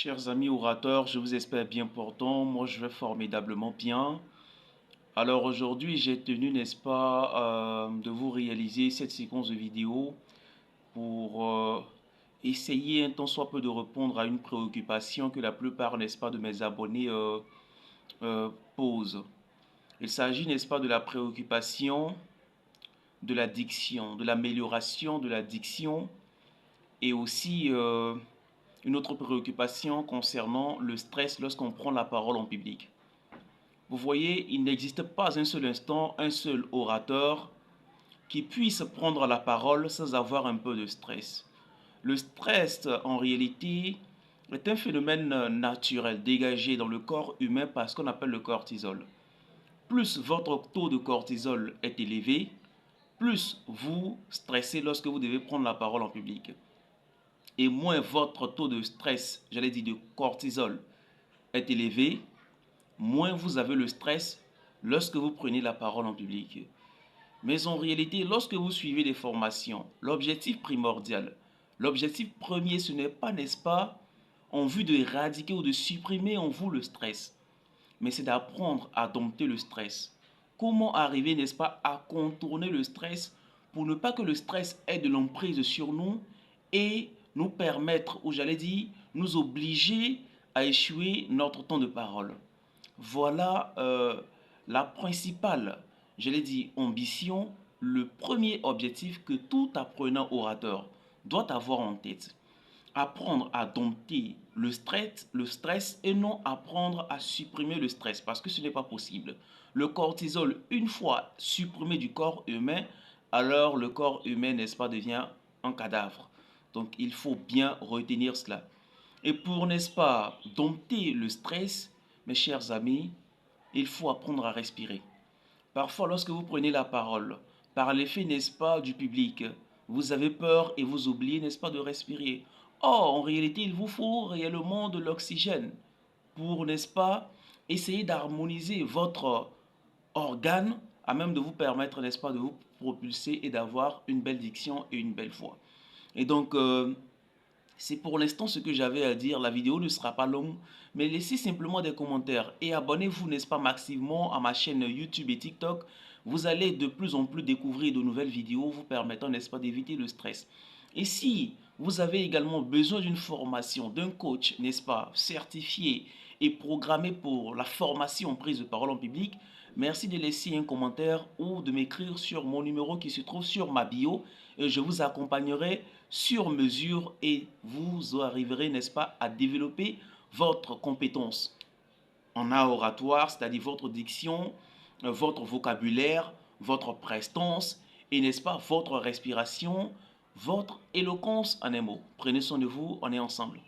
Chers amis orateurs, je vous espère bien portant. Moi, je vais formidablement bien. Alors aujourd'hui, j'ai tenu, n'est-ce pas, de vous réaliser cette séquence de vidéo pour essayer un tant soit peu de répondre à une préoccupation que la plupart, n'est-ce pas, de mes abonnés posent. Il s'agit, n'est-ce pas, de la préoccupation de la diction, de l'amélioration de la diction et aussi une autre préoccupation concernant le stress lorsqu'on prend la parole en public. Vous voyez, il n'existe pas un seul instant, un seul orateur qui puisse prendre la parole sans avoir un peu de stress. Le stress, en réalité, est un phénomène naturel dégagé dans le corps humain par ce qu'on appelle le cortisol. Plus votre taux de cortisol est élevé, plus vous stressez lorsque vous devez prendre la parole en public. Et moins votre taux de stress, j'allais dire de cortisol, est élevé, moins vous avez le stress lorsque vous prenez la parole en public. Mais en réalité, lorsque vous suivez des formations, l'objectif primordial, l'objectif premier, ce n'est pas, n'est-ce pas, en vue de éradiquer ou de supprimer en vous le stress, mais c'est d'apprendre à dompter le stress. Comment arriver, n'est-ce pas, à contourner le stress pour ne pas que le stress ait de l'emprise sur nous et nous permettre, ou j'allais dire, nous obliger à échouer notre temps de parole. Voilà la principale, je l'ai dit, ambition, le premier objectif que tout apprenant orateur doit avoir en tête. Apprendre à dompter le stress et non apprendre à supprimer le stress parce que ce n'est pas possible. Le cortisol, une fois supprimé du corps humain, alors le corps humain, n'est-ce pas, devient un cadavre. Donc il faut bien retenir cela. Et pour, n'est-ce pas, dompter le stress, mes chers amis, il faut apprendre à respirer. Parfois, lorsque vous prenez la parole, par l'effet, n'est-ce pas, du public, vous avez peur et vous oubliez, n'est-ce pas, de respirer. Or, en réalité, il vous faut réellement de l'oxygène pour, n'est-ce pas, essayer d'harmoniser votre organe à même de vous permettre, n'est-ce pas, de vous propulser et d'avoir une belle diction et une belle voix. Et donc, c'est pour l'instant ce que j'avais à dire. La vidéo ne sera pas longue, mais laissez simplement des commentaires et abonnez-vous, n'est-ce pas, massivement à ma chaîne YouTube et TikTok. Vous allez de plus en plus découvrir de nouvelles vidéos vous permettant, n'est-ce pas, d'éviter le stress. Et si vous avez également besoin d'une formation, d'un coach, n'est-ce pas, certifié et programmé pour la formation prise de parole en public, merci de laisser un commentaire ou de m'écrire sur mon numéro qui se trouve sur ma bio et je vous accompagnerai sur mesure et vous arriverez, n'est-ce pas, à développer votre compétence en art oratoire, c'est-à-dire votre diction, votre vocabulaire, votre prestance et, n'est-ce pas, votre respiration, votre éloquence en un mot. Prenez soin de vous, on est ensemble.